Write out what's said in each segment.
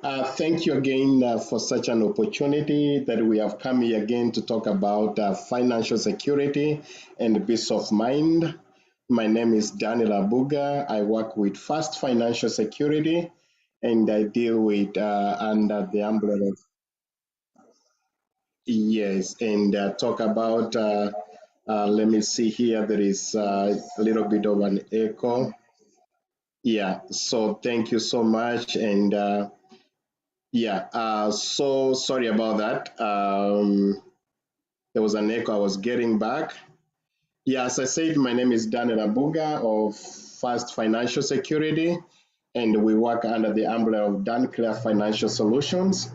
Thank you again for such an opportunity that we have come here again to talk about financial security and peace of mind. My name is Daniel Abuga. I work with Fast Financial Security and I deal with under the umbrella of yes, and talk about, let me see here, there is a little bit of an echo. Yeah, so thank you so much. And yeah, so sorry about that. There was an echo I was getting back. Yeah, as I said, my name is Daniel Abuga of Fast Financial Security, and we work under the umbrella of Clear Financial Solutions.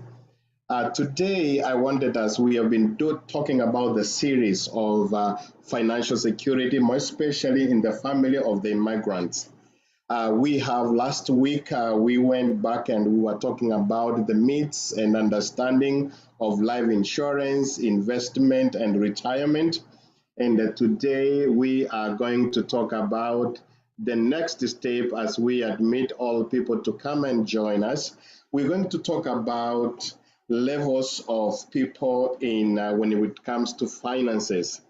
Today, I wanted, as we have been talking about the series of financial security, more especially in the family of the immigrants. We have last week, we went back and we were talking about the myths and understanding of life insurance, investment, and retirement. And today we are going to talk about the next step as we admit all people to come and join us. We're going to talk about levels of people in when it comes to finances.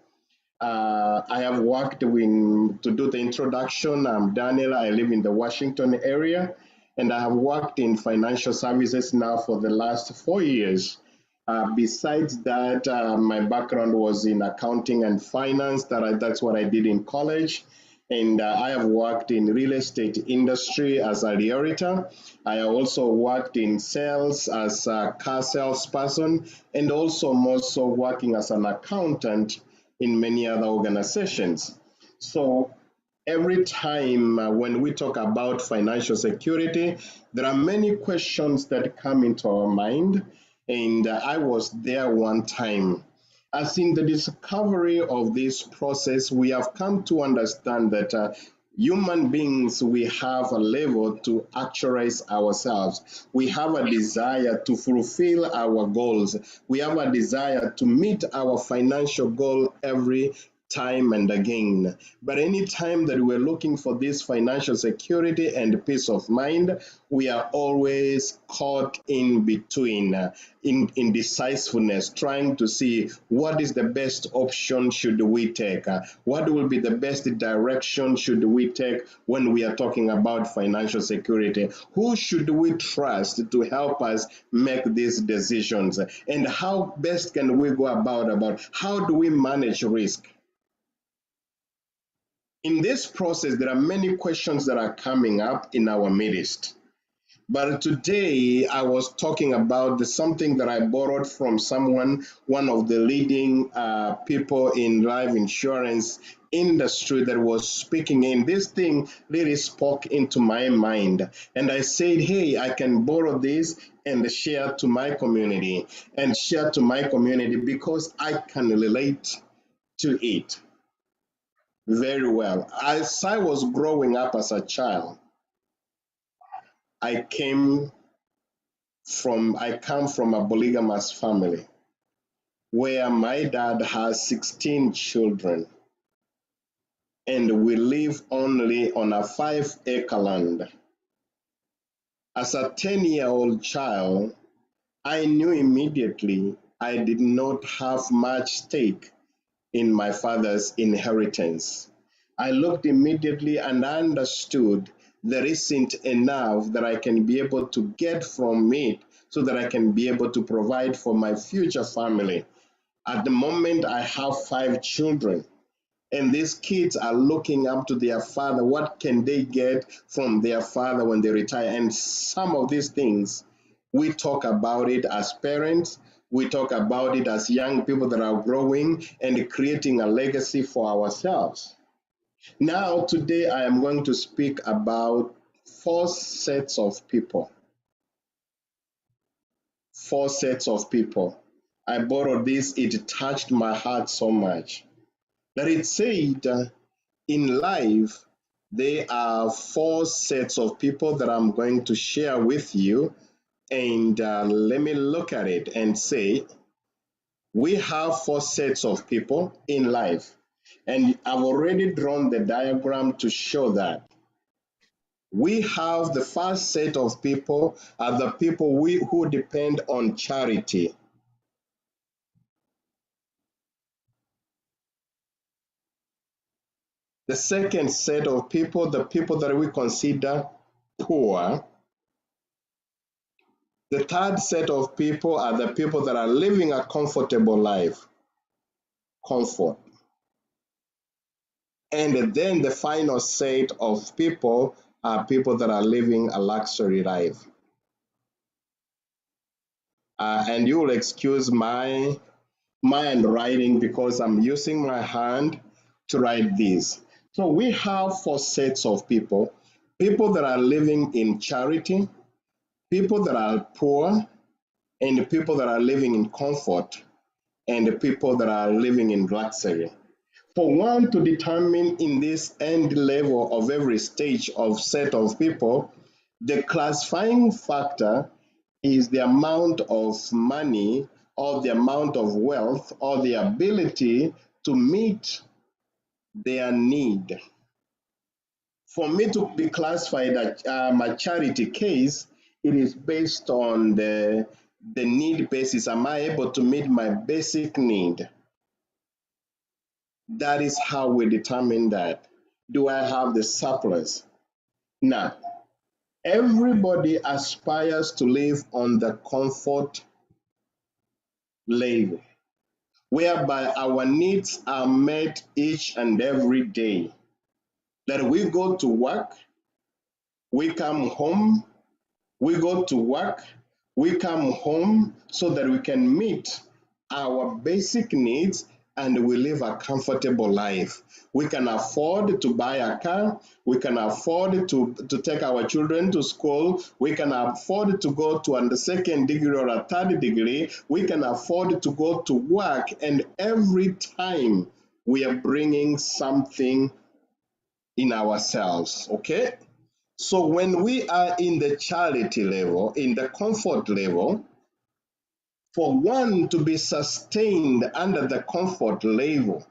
I have worked to do the introduction. I'm Daniel. I live in the Washington area, and I have worked in financial services now for the last 4 years. Besides that, my background was in accounting and finance. That's what I did in college. And I have worked in real estate industry as a realtor. I also worked in sales as a car salesperson, and also more so working as an accountant in many other organizations. So every time when we talk about financial security, there are many questions that come into our mind. And I was there one time. As in the discovery of this process, we have come to understand that human beings, we have a level to actualize ourselves. We have a desire to fulfill our goals. We have a desire to meet our financial goal every time and again. But any time that we're looking for this financial security and peace of mind, we are always caught in between, in indecisiveness, trying to see what is the best option should we take, what will be the best direction should we take when we are talking about financial security, who should we trust to help us make these decisions, and how best can we go about how do we manage risk. In this process, there are many questions that are coming up in our midst. But today, I was talking about something that I borrowed from someone, one of the leading people in life insurance industry that was speaking in this thing really spoke into my mind. And I said, hey, I can borrow this and share to my community and share to my community because I can relate to it very well. As I was growing up as a child, I came I come from a polygamous family where my dad has 16 children and we live only on a 5-acre land. As a 10-year-old child, I knew immediately I did not have much stake in my father's inheritance. I looked immediately and understood there isn't enough that I can be able to get from it so that I can be able to provide for my future family. At the moment, I have 5 children, and these kids are looking up to their father. What can they get from their father when they retire? And some of these things, we talk about it as parents, we talk about it as young people that are growing and creating a legacy for ourselves. Now, today, I am going to speak about four sets of people. Four sets of people. I borrowed this, it touched my heart so much that it said, in life, there are four sets of people that I'm going to share with you. And let me look at it and say, we have four sets of people in life. And I've already drawn the diagram to show that. We have the first set of people are the people who depend on charity. The second set of people, the people that we consider poor. The third set of people are the people that are living a comfortable life, comfort. And then the final set of people are people that are living a luxury life. And you will excuse my handwriting because I'm using my hand to write this. So we have four sets of people: people that are living in charity, people that are poor, and people that are living in comfort, and people that are living in luxury. For one to determine in this end level of every stage of set of people, the classifying factor is the amount of money or the amount of wealth or the ability to meet their need. For me to be classified as a charity case, it is based on the need basis. Am I able to meet my basic need? That is how we determine that. Do I have the surplus? Now, everybody aspires to live on the comfort level, whereby our needs are met each and every day. That we go to work, we come home, we go to work, we come home so that we can meet our basic needs and we live a comfortable life. We can afford to buy a car, we can afford to take our children to school, we can afford to go to a second degree or a third degree, we can afford to go to work, and every time we are bringing something in ourselves, okay? So when we are in the charity level, in the comfort level, for one to be sustained under the comfort level,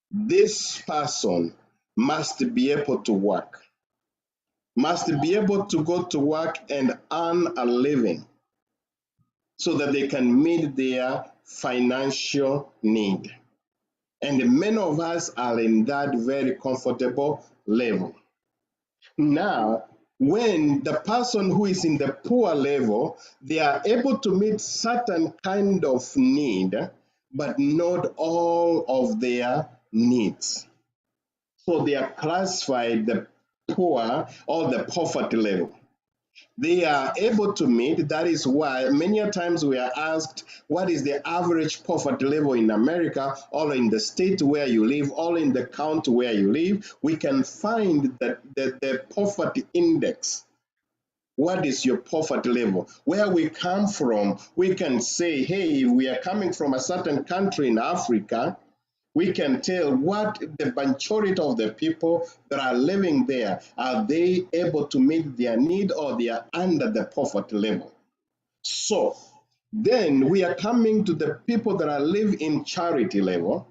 this person must be able to work, must be able to go to work and earn a living so that they can meet their financial need. And many of us are in that very comfortable level. Now, when the person who is in the poor level, they are able to meet certain kind of need, but not all of their needs. So they are classified the poor or the poverty level. They are able to meet. That is why many times we are asked, what is the average poverty level in America, or in the state where you live, or in the county where you live? We can find that the poverty index. What is your poverty level? Where we come from, we can say, hey, we are coming from a certain country in Africa. We can tell what the majority of the people that are living there, are they able to meet their need, or they are under the poverty level. So then we are coming to the people that are live in charity level.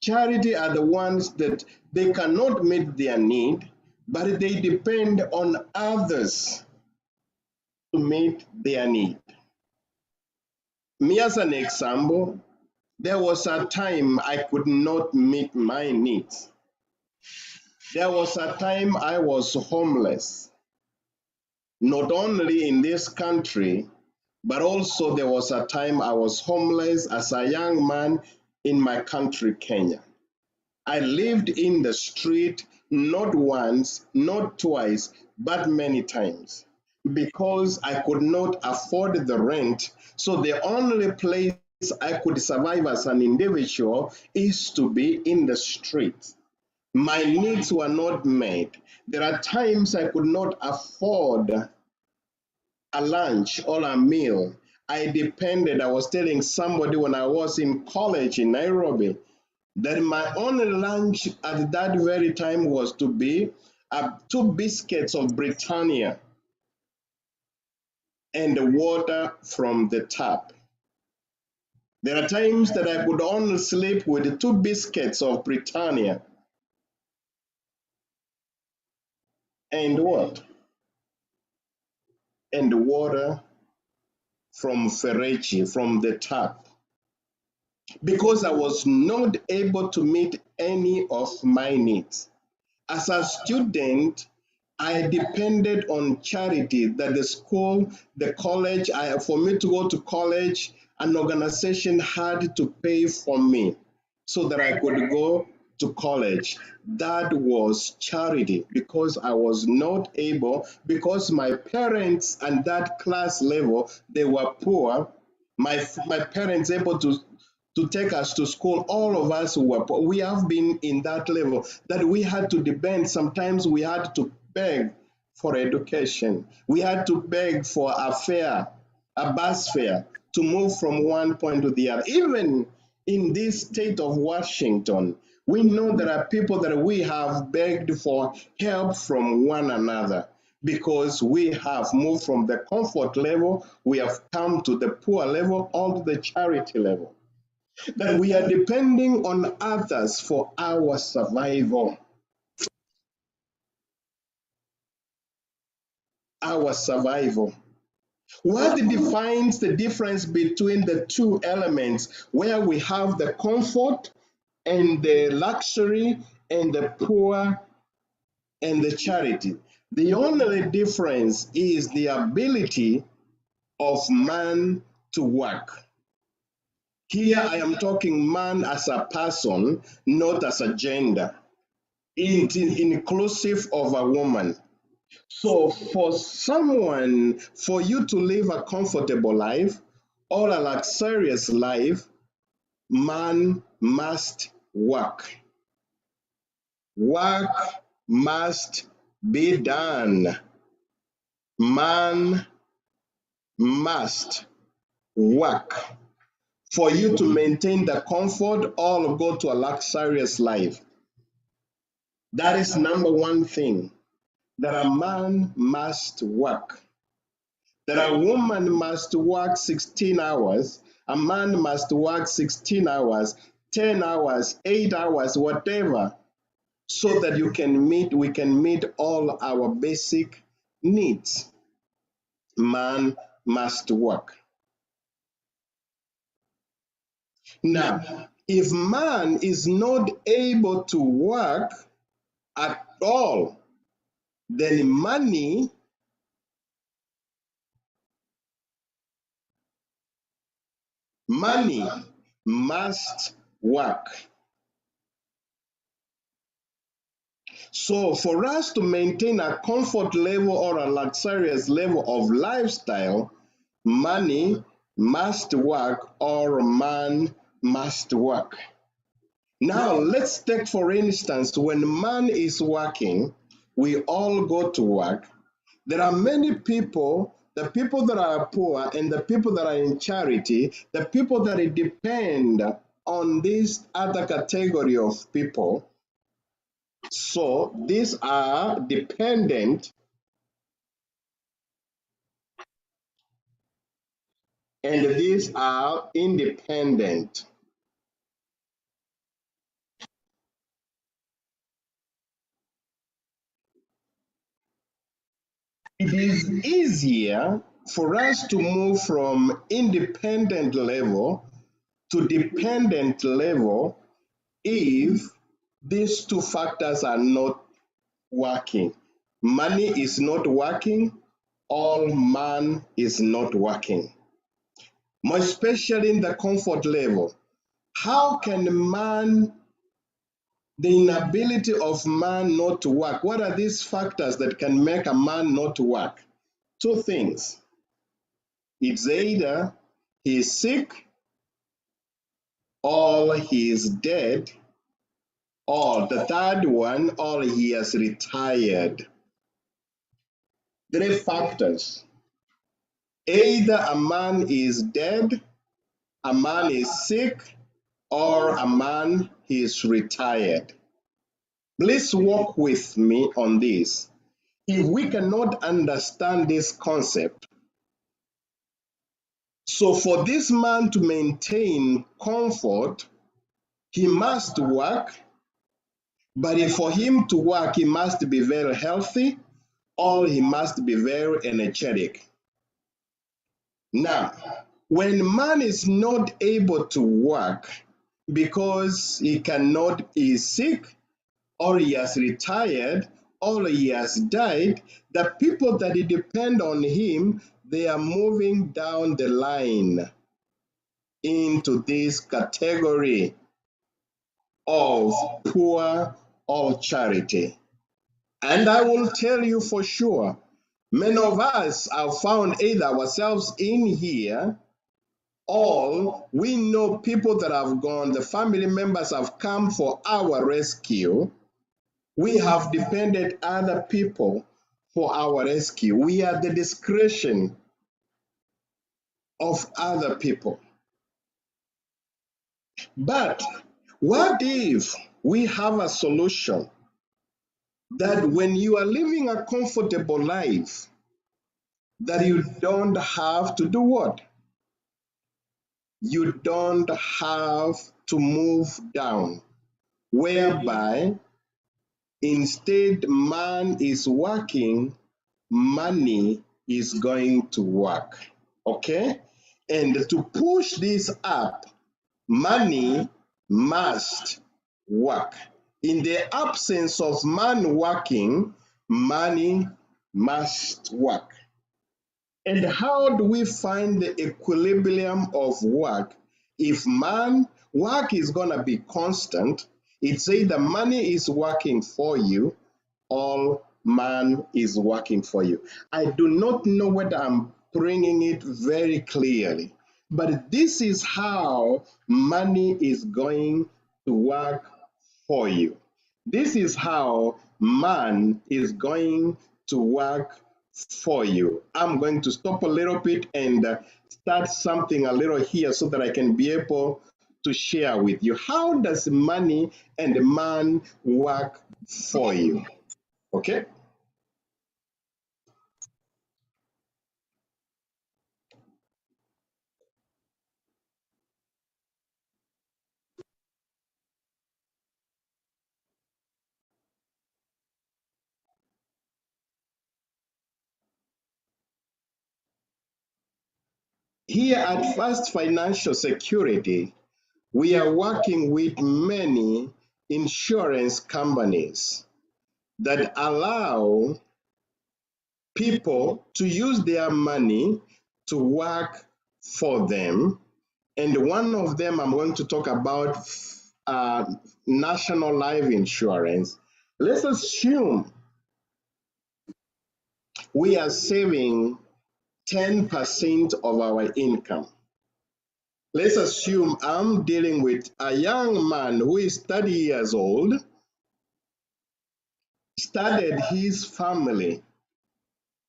Charity are the ones that they cannot meet their need, but they depend on others to meet their need. Me as an example, there was a time I could not meet my needs. There was a time I was homeless, not only in this country, but also there was a time I was homeless as a young man in my country, Kenya. I lived in the street not once, not twice, but many times because I could not afford the rent. So the only place I could survive as an individual is to be in the street. My needs were not met. There are times I could not afford a lunch or a meal. I was telling somebody when I was in college in Nairobi that my only lunch at that very time was to be two biscuits of Britannia and the water from the tap. There are times that I could only sleep with two biscuits of Britannia and what? And water from Ferreci, from the tap, because I was not able to meet any of my needs. As a student, I depended on charity that the school, the college, for me to go to college, an organization had to pay for me so that I could go to college. That was charity because I was not able, because my parents at that class level, they were poor. My parents able to take us to school. All of us who were poor, we have been in that level that we had to depend. Sometimes we had to beg for education. We had to beg for a fare, a bus fare, to move from one point to the other. Even in this state of Washington, we know there are people that we have begged for help from one another because we have moved from the comfort level, we have come to the poor level, on to the charity level. That we are depending on others for our survival. Our survival. What defines the difference between the two elements where we have the comfort and the luxury and the poor and the charity? The only difference is the ability of man to work. Here I am talking man as a person, not as a gender, inclusive of a woman. So for someone, for you to live a comfortable life or a luxurious life, man must work. Work must be done. Man must work for you to maintain the comfort or go to a luxurious life. That is number one thing, that a man must work. That a woman must work 16 hours, a man must work 16 hours, 10 hours, 8 hours, whatever, so that we can meet all our basic needs. Man must work. Now, if man is not able to work at all, then money must work. So for us to maintain a comfort level or a luxurious level of lifestyle, money must work or man must work. Now let's take for instance, when man is working, we all go to work. There are many people, the people that are poor and the people that are in charity, the people that depend on this other category of people. So these are dependent and these are independent. It is easier for us to move from independent level to dependent level if these two factors are not working. Money is not working, all man is not working. More especially in the comfort level. How can man, the inability of man not to work, what are these factors that can make a man not to work? Two things. It's either he is sick, or he is dead, or the third one, or he has retired. Three factors. Either a man is dead, a man is sick, or a man is retired. Please walk with me on this. If we cannot understand this concept, so for this man to maintain comfort, he must work, but for him to work, he must be very healthy, or he must be very energetic. Now, when man is not able to work because he is sick, or he has retired, or he has died, the people that depend on him, they are moving down the line into this category of poor or charity. And I will tell you for sure, many of us have found either ourselves in here, or we know people that have gone, the family members have come for our rescue. We have depended other people for our rescue. We are the discretion of other people. But what if we have a solution that when you are living a comfortable life, that you don't have to do what? You don't have to move down, whereby instead man is working, money is going to work. Okay? And to push this up, money must work. In the absence of man working, money must work. And how do we find the equilibrium of work? If work is going to be constant, it's either money is working for you or man is working for you. I do not know whether I'm bringing it very clearly, but this is how money is going to work for you. This is how man is going to work for you. I'm going to stop a little bit and start something a little here so that I can be able to share with you. How does money and man work for you? Okay? Here at First Financial Security, we are working with many insurance companies that allow people to use their money to work for them. And one of them I'm going to talk about uh, National Life Insurance. Let's assume we are saving 10% of our income. Let's assume I'm dealing with a young man who is 30 years old, started his family,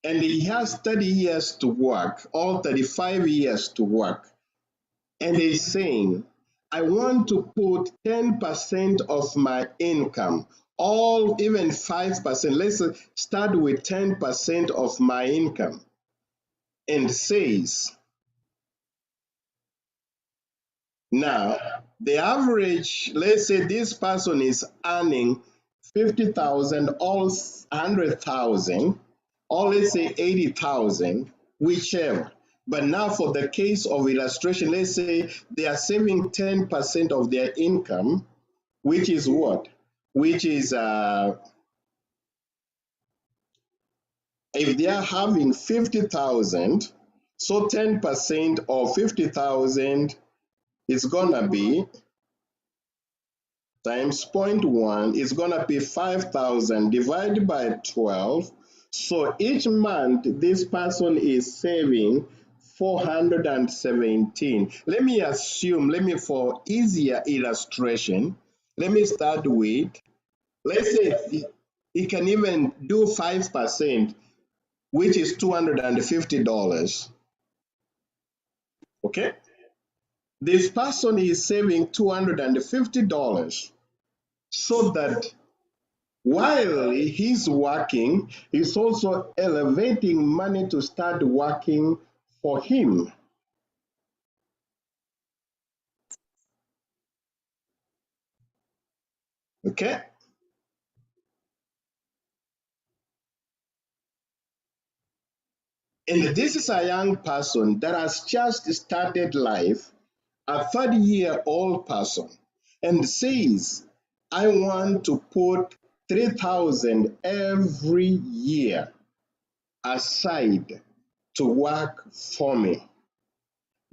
and he has 30 years to work, or 35 years to work. And he's saying, I want to put 10% of my income, or even 5%. Let's start with 10% of my income, and says, now, the average, let's say this person is earning 50,000 or 100,000, or let's say 80,000, whichever. But now for the case of illustration, let's say they are saving 10% of their income, which is what? Which is, if they are having 50,000, so 10% of 50,000 is gonna be times 0.1 is going to be 5,000 divided by 12. So each month, this person is saving 417. Let me assume, for easier illustration, let me start with, let's say he can even do 5%, which is $250. Okay? This person is saving $250 so that while he's working, he's also elevating money to start working for him. Okay? And this is a young person that has just started life, a 30-year-old person, and says, I want to put 3,000 every year aside to work for me.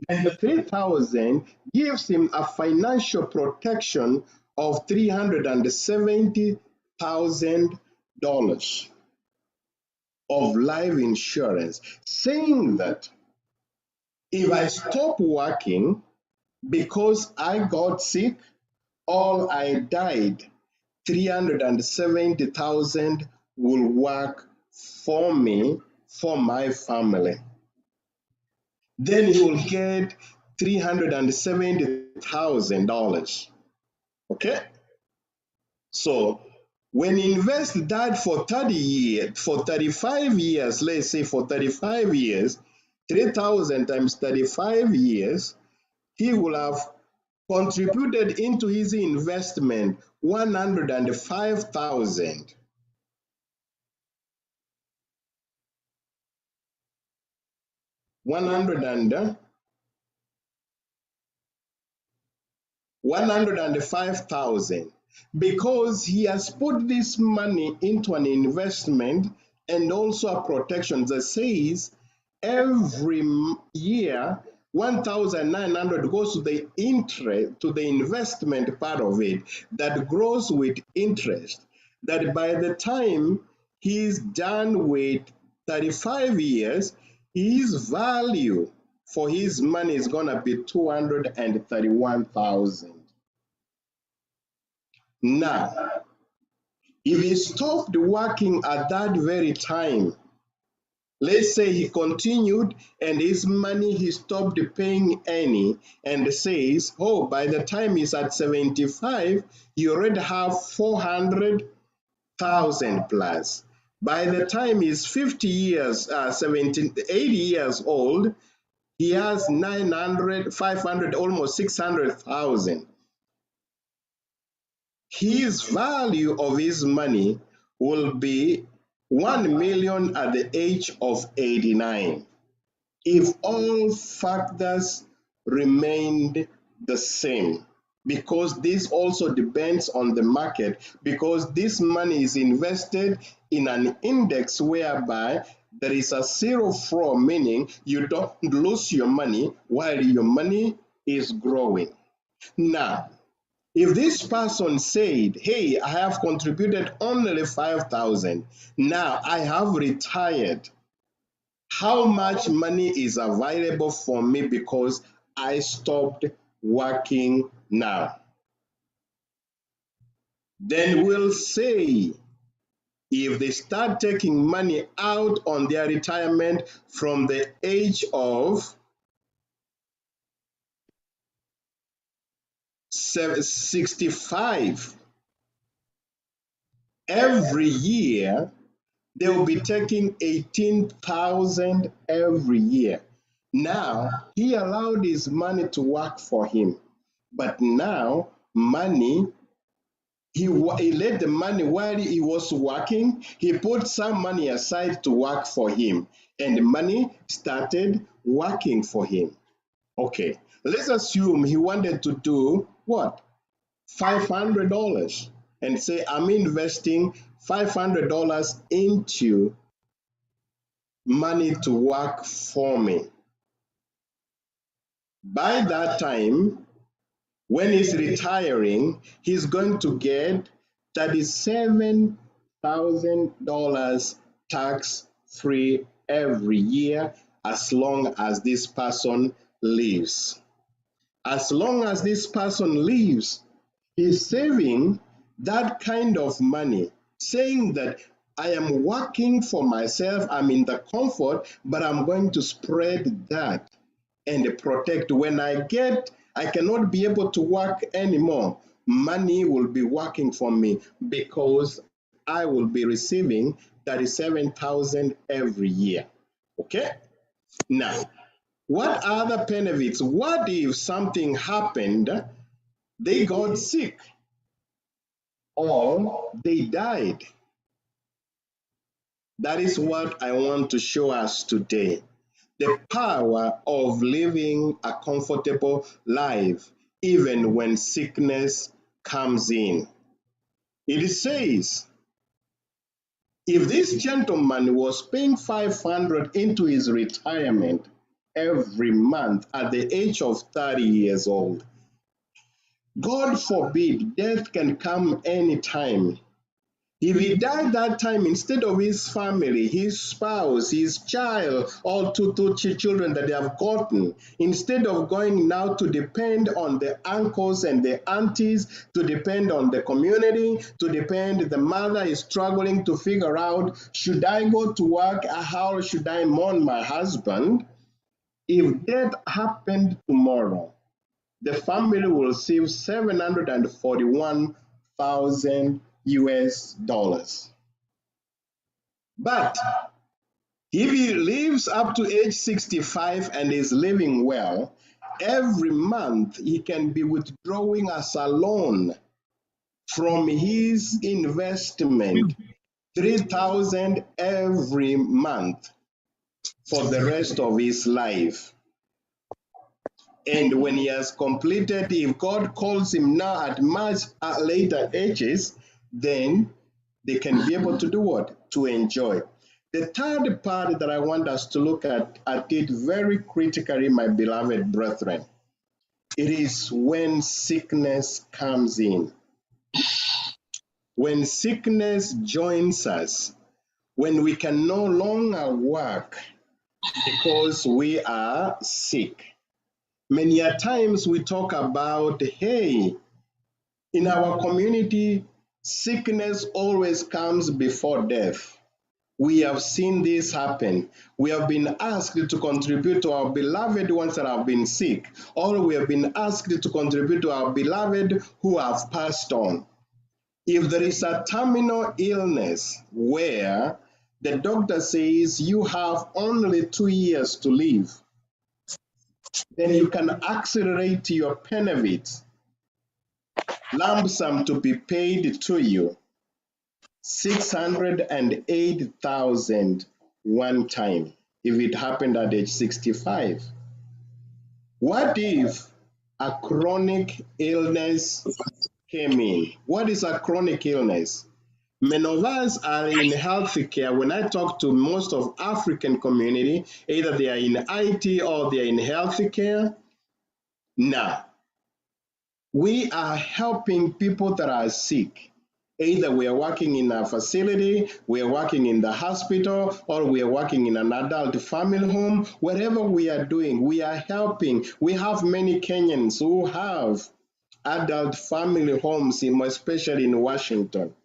And the 3,000 gives him a financial protection of $370,000 of life insurance, saying that if I stop working because I got sick or I died, 370,000 will work for me, for my family. Then he will get $370,000. Okay? So when you invest that for 30 years, for 35 years, let's say for 35 years, 3,000 times 35 years, he will have contributed into his investment 105,000. $105,000 because he has put this money into an investment and also a protection that says every year 1,900 goes to the interest, to the investment part of it that grows with interest, that by the time he's done with 35 years, his value for his money is going to be 231,000. Now, if he stopped working at that very time, let's say he continued and his money he stopped paying any and says, oh, by the time he's at 75, you already have 400,000 plus. By the time he's 50 years, 80 years old, he has 900, 500, almost 600,000. His value of his money will be 1 million at the age of 89 if all factors remained the same, because this also depends on the market, because this money is invested in an index whereby there is a zero floor, meaning you don't lose your money while your money is growing. Now, if this person said, hey, I have contributed only 5,000, now I have retired, how much money is available for me because I stopped working now? Then we'll say, if they start taking money out on their retirement from the age of 65, every year, they will be taking 18,000 every year. Now, he allowed his money to work for him, but now money, he let the money while he was working, he put some money aside to work for him, and the money started working for him. Okay, let's assume he wanted to do what? $500 and say, I'm investing $500 into money to work for me. By that time, when he's retiring, he's going to get $37,000 tax free every year as long as this person lives. As long as this person lives, he's saving that kind of money, saying that I am working for myself, I'm in the comfort, but I'm going to spread that and protect. When I cannot be able to work anymore, money will be working for me because I will be receiving 37,000 every year. Okay? Now, what other benefits? What if something happened, they got sick or they died? That is what I want to show us today. The power of living a comfortable life even when sickness comes in. It says, if this gentleman was paying 500 into his retirement every month at the age of 30 years old, God forbid death can come anytime. If he died that time, instead of his family, his spouse, his child, all two children that they have gotten, instead of going now to depend on the uncles and the aunties, to depend on the community, to depend, the mother is struggling to figure out, should I go to work? How should I mourn my husband? If death happened tomorrow, the family will receive 741,000 US dollars. But if he lives up to age 65 and is living well, every month he can be withdrawing as a loan from his investment, 3,000 every month for the rest of his life. And when he has completed, if God calls him now at much later ages, then they can be able to do what? To enjoy. The third part that I want us to look at it very critically, my beloved brethren. It is when sickness comes in. When sickness joins us, when we can no longer work because we are sick. Many a times we talk about, hey, in our community, sickness always comes before death. We have seen this happen. We have been asked to contribute to our beloved ones that have been sick, or we have been asked to contribute to our beloved who have passed on. If there is a terminal illness where the doctor says you have only 2 years to live, then you can accelerate your benefits, lump sum to be paid to you, 608,000 one time if it happened at age 65. What if a chronic illness came in? What is a chronic illness? Many of us are in healthcare. When I talk to most of African community, either they are in IT or they are in healthcare. Now, we are helping people that are sick. Either we are working in a facility, we are working in the hospital, or we are working in an adult family home. Whatever we are doing, we are helping. We have many Kenyans who have adult family homes, especially in Washington.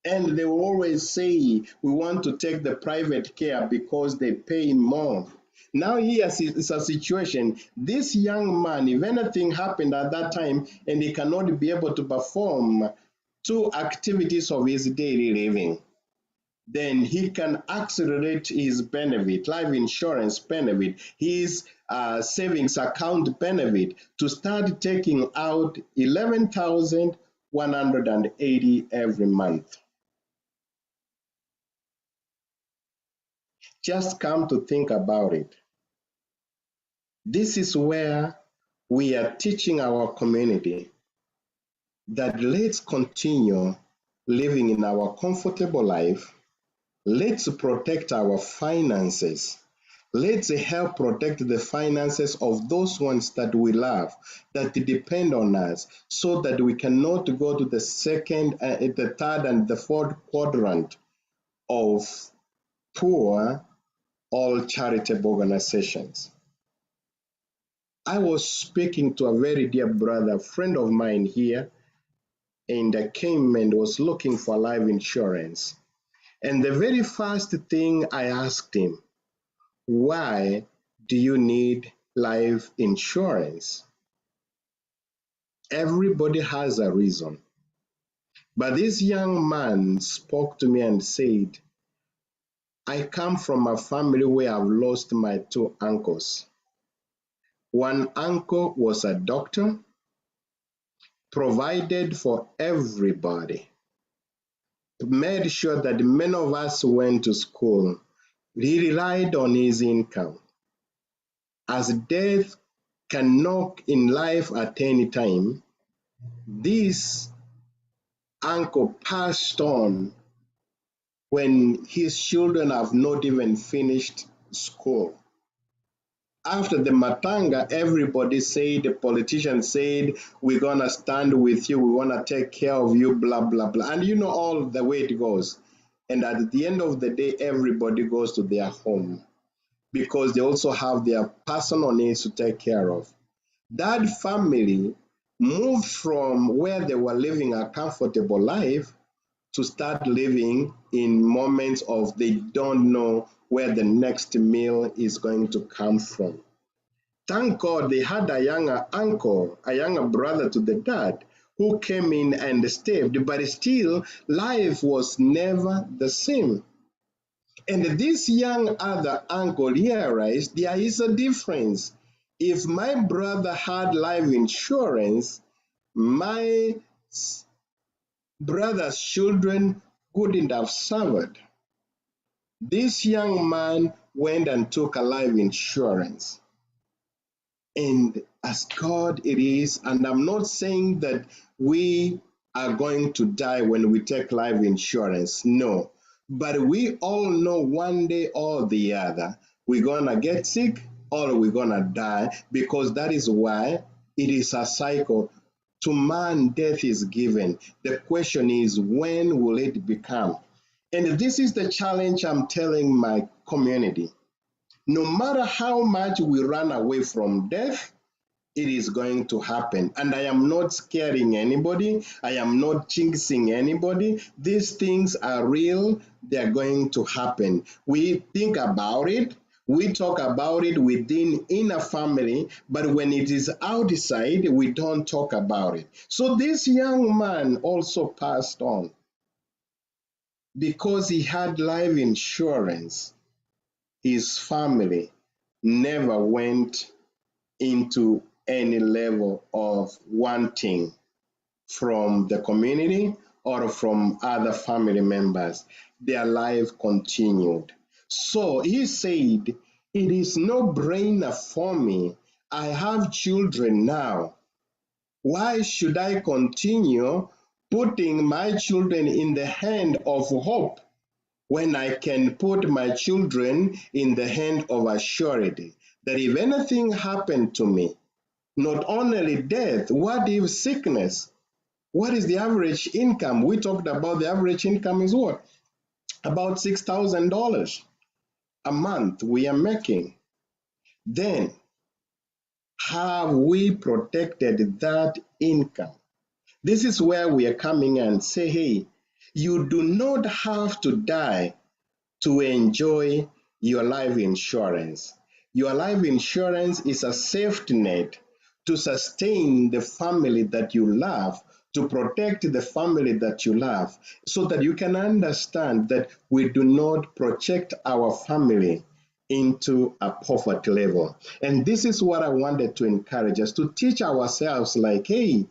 And they will always say, we want to take the private care because they pay more. Now here is a situation. This young man, if anything happened at that time and he cannot be able to perform two activities of his daily living, then he can accelerate his benefit, life insurance benefit, his savings account benefit to start taking out 11,180 every month. Just come to think about it. This is where we are teaching our community that let's continue living in our comfortable life. Let's protect our finances. Let's help protect the finances of those ones that we love, that depend on us, so that we cannot go to the second, the third, and the fourth quadrant of poor all charitable organizations. I was speaking to a very dear brother, friend of mine here, and I came and was looking for life insurance. And the very first thing I asked him, why do you need life insurance? Everybody has a reason. But this young man spoke to me and said, I come from a family where I've lost my two uncles. One uncle was a doctor, provided for everybody. made sure that many of us went to school. He relied on his income. As death can knock in life at any time, this uncle passed on when his children have not even finished school. After the matanga, everybody said, the politicians said, we're going to stand with you, we want to take care of you, blah, blah, blah. And you know all the way it goes. And at the end of the day, everybody goes to their home because they also have their personal needs to take care of. That family moved from where they were living a comfortable life to start living in moments of they don't know where the next meal is going to come from. Thank God they had a younger uncle, a younger brother to the dad, who came in and stayed, but still life was never the same. And this young other uncle realized there is a difference. If my brother had life insurance, my brother's children couldn't have suffered. This young man went and took a life insurance. And as God it is, and I'm not saying that we are going to die when we take life insurance, no. But we all know one day or the other, we're going to get sick or we're going to die, because that is why it is a cycle. To man, death is given. The question is, when will it become? And this is the challenge I'm telling my community. No matter how much we run away from death, it is going to happen. And I am not scaring anybody. I am not jinxing anybody. These things are real. They're going to happen. We think about it. We talk about it within a family, but when it is outside, we don't talk about it. So this young man also passed on because he had life insurance. His family never went into any level of wanting from the community or from other family members. Their life continued. So he said, it is no brainer for me. I have children now. Why should I continue putting my children in the hand of hope when I can put my children in the hand of a surety that if anything happened to me, not only death, what if sickness? What is the average income? We talked about the average income is what? About $6,000 a month we are making. Then, have we protected that income? This is where we are coming and say, hey, you do not have to die to enjoy your life insurance. Your life insurance is a safety net to sustain the family that you love, to protect the family that you love, so that you can understand that we do not project our family into a poverty level. And this is what I wanted to encourage us to teach ourselves like, hey,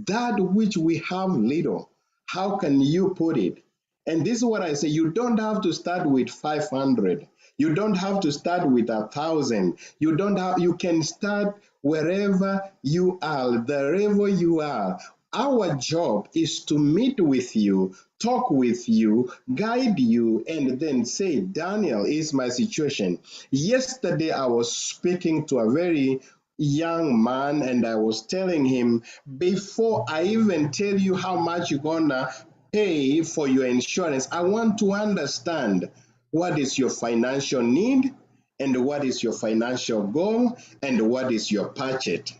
that which we have little, how can you put it? And this is what I say, you don't have to start with 500. You don't have to start with 1,000. You can start wherever you are, wherever you are. Our job is to meet with you, talk with you, guide you, and then say, Daniel, is my situation. Yesterday, I was speaking to a very young man and I was telling him, before I even tell you how much you're gonna pay for your insurance, I want to understand what is your financial need and what is your financial goal and what is your budget.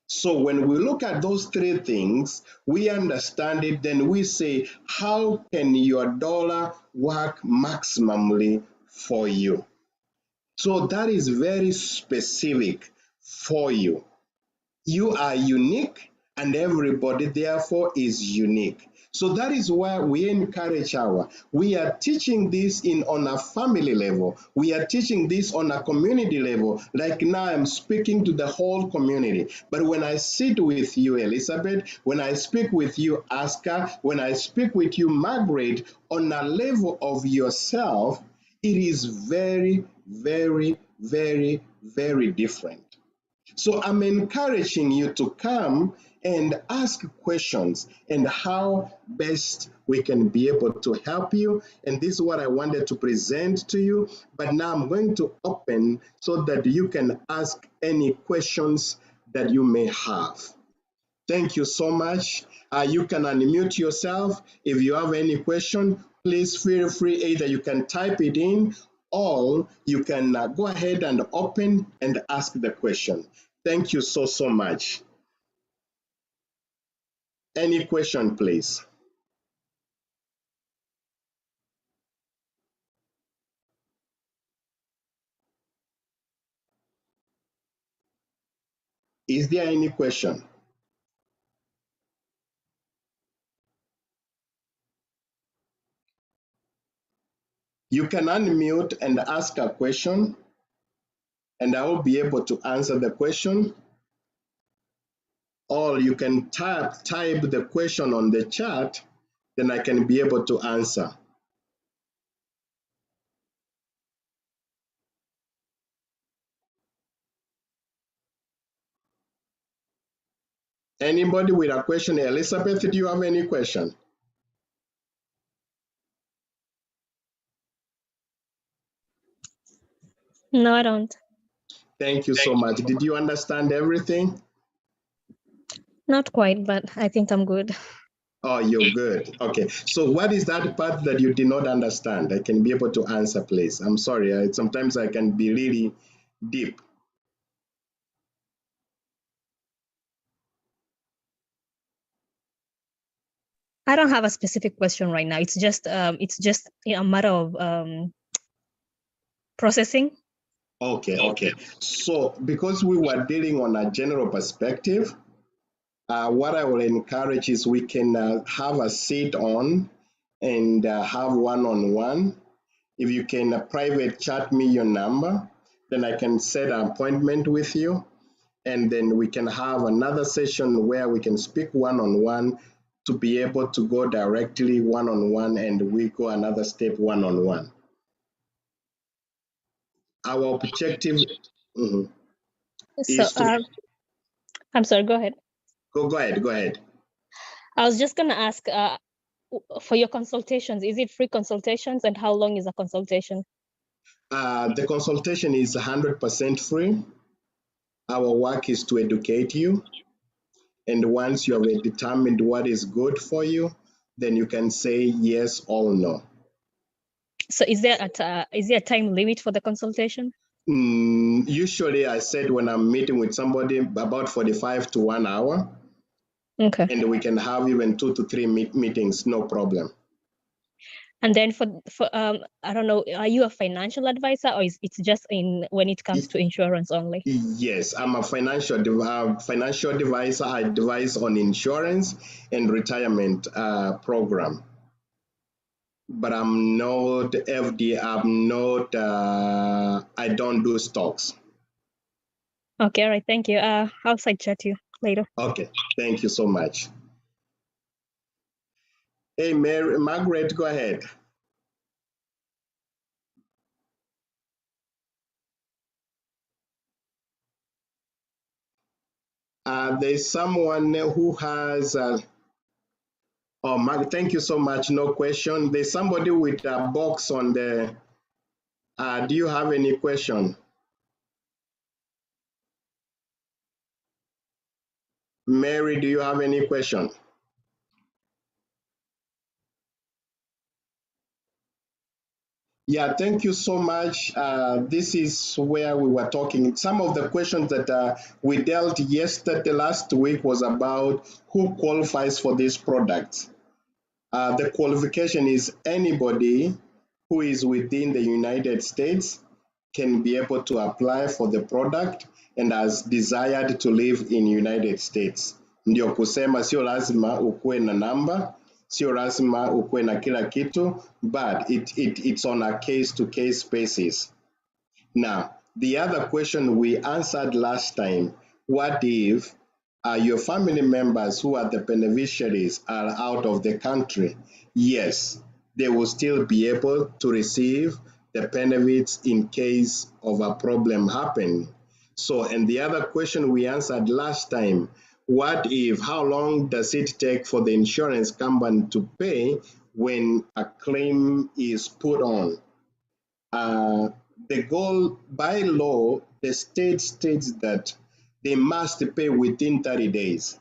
So when we look at those three things, we understand it, then we say, how can your dollar work maximally for you? So that is very specific for you. You are unique and everybody therefore is unique. So that is why we encourage we are teaching this on a family level. We are teaching this on a community level. Like now I'm speaking to the whole community. But when I sit with you, Elizabeth, when I speak with you, Aska, when I speak with you, Margaret, on a level of yourself, it is very, very, very, very different. So I'm encouraging you to come and ask questions and how best we can be able to help you. And this is what I wanted to present to you. But now I'm going to open so that you can ask any questions that you may have. Thank you so much. You can unmute yourself. If you have any question, please feel free. Either you can type it in or you can go ahead and open and ask the question. Thank you so, so much. Any question, please? Is there any question? You can unmute and ask a question, and I will be able to answer the question. Or you can type the question on the chat, then I can be able to answer. Anybody with a question? Elizabeth, do you have any question? No, I don't. Thank you so much. Did you understand everything? Not quite, but I think I'm good. Oh, you're good. Okay. So what is that part that you did not understand? I can be able to answer, please. I'm sorry. Sometimes I can be really deep. I don't have a specific question right now. It's just a matter of processing. Okay. So because we were dealing on a general perspective, what I will encourage is we can have a sit on and have one-on-one. If you can private chat me your number, then I can set an appointment with you. And then we can have another session where we can speak one-on-one to be able to go directly one-on-one, and we go another step one-on-one. Our objective So is to... I'm sorry, go ahead. Go ahead. I was just gonna ask, for your consultations, is it free consultations, and how long is a consultation? The consultation is 100% free. Our work is to educate you. And once you have determined what is good for you, then you can say yes or no. So is there a time limit for the consultation? Usually I said when I'm meeting with somebody about 45 to 1 hour. Okay. And we can have even 2 to 3 meetings, no problem. And then for I don't know, are you a financial advisor, or it's just when it comes to insurance only? Yes, I'm a financial advisor. I advise on insurance and retirement program. But I'm not FD. I'm not. I don't do stocks. Okay, all right. Thank you. I'll side chat you later. Okay, thank you so much. Hey, Margaret, go ahead. There's someone who has. Oh, thank you so much. No question. There's somebody with a box on the. Do you have any question? Mary, do you have any question? Yeah, thank you so much. This is where we were talking. Some of the questions that we dealt yesterday, last week, was about who qualifies for these products. The qualification is anybody who is within the United States can be able to apply for the product and has desired to live in United States. Ndio kusema sio lazima ukuwe na namba, sio lazima ukuwe na kila kitu, but it's on a case-to-case basis. Now, the other question we answered last time, what if your family members who are the beneficiaries are out of the country? Yes, they will still be able to receive the benefits in case of a problem happening. So, and the other question we answered last time, what if, how long does it take for the insurance company to pay when a claim is put on? The goal by law, the state states that they must pay within 30 days.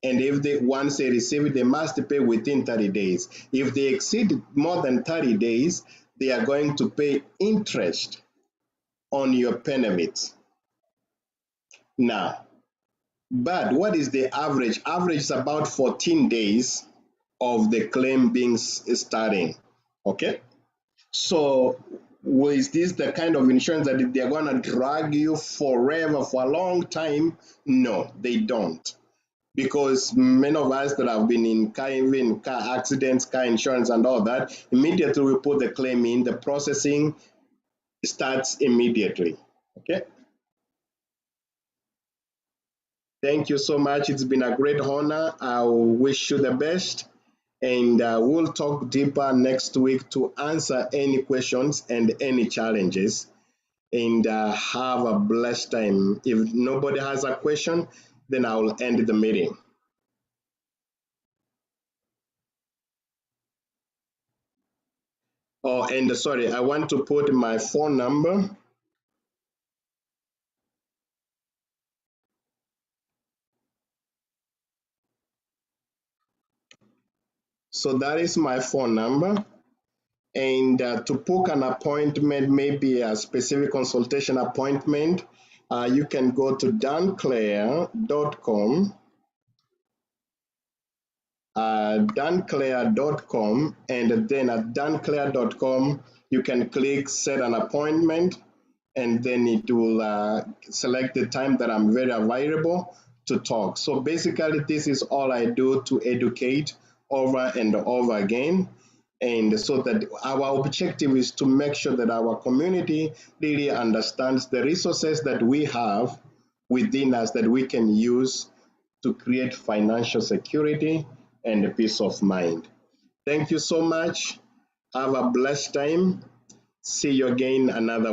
And if they once they receive it, they must pay within 30 days. If they exceed more than 30 days, they are going to pay interest on your benefits. Now, but what is the average? Average is about 14 days of the claim being starting. Okay? So is this the kind of insurance that they're going to drag you forever for a long time? No, they don't. Because many of us that have been in even car accidents, car insurance and all that, immediately we put the claim in, the processing starts immediately. Okay. Thank you so much. It's been a great honor. I wish you the best. And we'll talk deeper next week to answer any questions and any challenges. And have a blessed time. If nobody has a question, then I will end the meeting. Oh, and sorry, I want to put my phone number. So that is my phone number. And to book an appointment, maybe a specific consultation appointment, you can go to danclair.com, danclair.com, and then at danclair.com, you can click set an appointment, and then it will select the time that I'm very available to talk. So basically, this is all I do to educate over and over again. And so that our objective is to make sure that our community really understands the resources that we have within us that we can use to create financial security and peace of mind. Thank you so much. Have a blessed time. See you again another